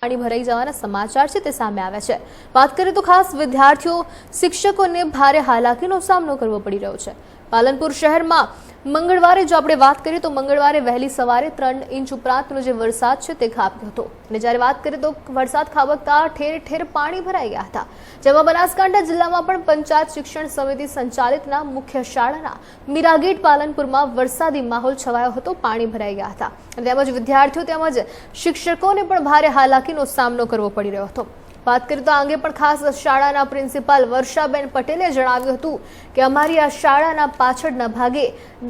પાણી ભરાઈ જવાના સમાચાર છે તે સામે આવ્યા છે। વાત કરીએ તો ખાસ વિદ્યાર્થીઓ શિક્ષકોને ભારે હાલાકીનો સામનો કરવો પડી રહ્યો છે। પાલનપુર શહેરમાં મંગળવારે જો આપણે વાત કરીએ તો મંગળવારે વહેલી સવારે 3 ઇંચ ઉપરાંતનો જે વરસાદ છે તે ખાબક્યો હતો અને જ્યારે વાત કરીએ તો વરસાદ ખાબકતા ઠેર ઠેર પાણી ભરાઈ ગયા હતા, જેમાં બનાસકાંઠા જિલ્લામાં પણ પંચાયત શિક્ષણ સમિતિ સંચાલિતના મુખ્ય શાળાના મીરાગેટ પાલનપુરમાં વરસાદી માહોલ છવાયો હતો। પાણી ભરાઈ ગયા હતા અને તેમજ વિદ્યાર્થીઓ તેમજ શિક્ષકોને પણ ભારે હાલાકીનો સામનો કરવો પડી રહ્યો હતો। વાત કરીએ તો આ અંગે પણ ખાસ શાળાના પ્રિન્સિપાલ વર્ષાબેન પટેલે જણાવ્યું હતું કે અમારી આ શાળાના પાછળના ભાગે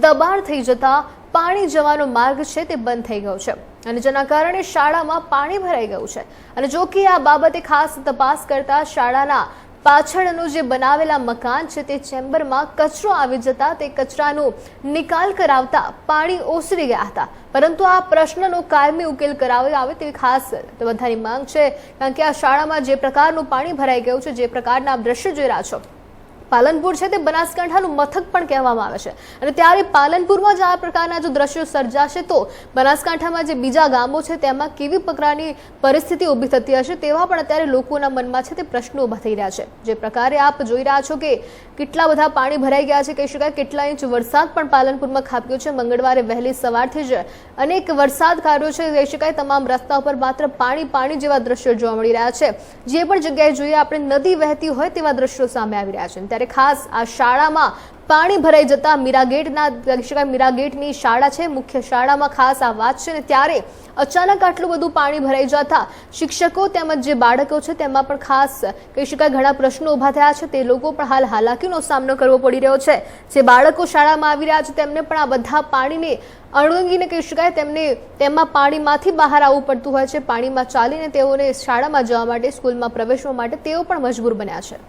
દબાણ થઈ જતા પાણી જવાનો માર્ગ છે તે બંધ થઈ ગયો છે અને જેના કારણે શાળામાં પાણી ભરાઈ ગયું છે અને જો કે આ બાબતે ખાસ તપાસ કરતા શાળાના પાછળનું જે બનાવેલા મકાન છે તે ચેમ્બરમાં કચરો આવી જતા તે કચરાનો નિકાલ કરાવતા પાણી ઓસરી ગયા હતા, પરંતુ આ પ્રશ્નનો કાયમી ઉકેલ કરાવવામાં આવે તેવી ખાસ બધાની માંગ છે, કારણ કે આ શાળામાં જે પ્રકારનું પાણી ભરાઈ ગયું છે, જે પ્રકારના આપ દ્રશ્ય જોઈ રહ્યા છો, પાલનપુર છે તે બનાસકાંઠાનું મથક પણ કહેવામાં આવે છે અને ત્યારે પાલનપુરમાં જ આ પ્રકારના જો દ્રશ્યો સર્જાશે તો બનાસકાંઠામાં જે બીજા ગામો છે તેમાં કેવી પ્રકારની પરિસ્થિતિ ઊભી થતી હશે તેવા પણ અત્યારે લોકોના મનમાં છે તે પ્રશ્નો ઊભા થઈ રહ્યા છે। જે પ્રકારે આપ જોઈ રહ્યા છો કે કેટલા બધા પાણી ભરાઈ ગયા છે, કહી શકાય કેટલા ઇંચ વરસાદ પણ પાલનપુરમાં ખાબક્યો છે। મંગળવારે વહેલી સવારથી જ અનેક વરસાદ ખાબક્યો છે, કહી શકાય તમામ રસ્તા પર માત્ર પાણી જેવા દ્રશ્યો જોવા મળી રહ્યા છે। જે પણ જગ્યાએ જોઈએ આપણે નદી વહેતી હોય તેવા દ્રશ્યો સામે આવી રહ્યા છે। ખાસ આ શાળામાં પાણી ભરાઈ જતા મીરાગેટની શાળા છે, મુખ્ય શાળામાં ખાસ આ વાત છે ને ત્યારે અચાનક આટલું બધું પાણી ભરાઈ જતા શિક્ષકો તેમજ જે બાળકો છે તેમાં પણ ખાસ કહી શકાય ઘણા પ્રશ્નો ઊભા થયા છે। તે લોકો પણ હાલ હાલાકીનો સામનો કરવો પડી રહ્યો છે। જે બાળકો શાળામાં આવી રહ્યા છે તેમને પણ આ બધા પાણીને અણગીને કહી શકાય તેમાં પાણીમાંથી બહાર આવવું પડતું હોય છે। પાણીમાં ચાલીને તેઓને શાળામાં જવા માટે, સ્કૂલમાં પ્રવેશવા માટે તેઓ પણ મજબૂર બન્યા છે।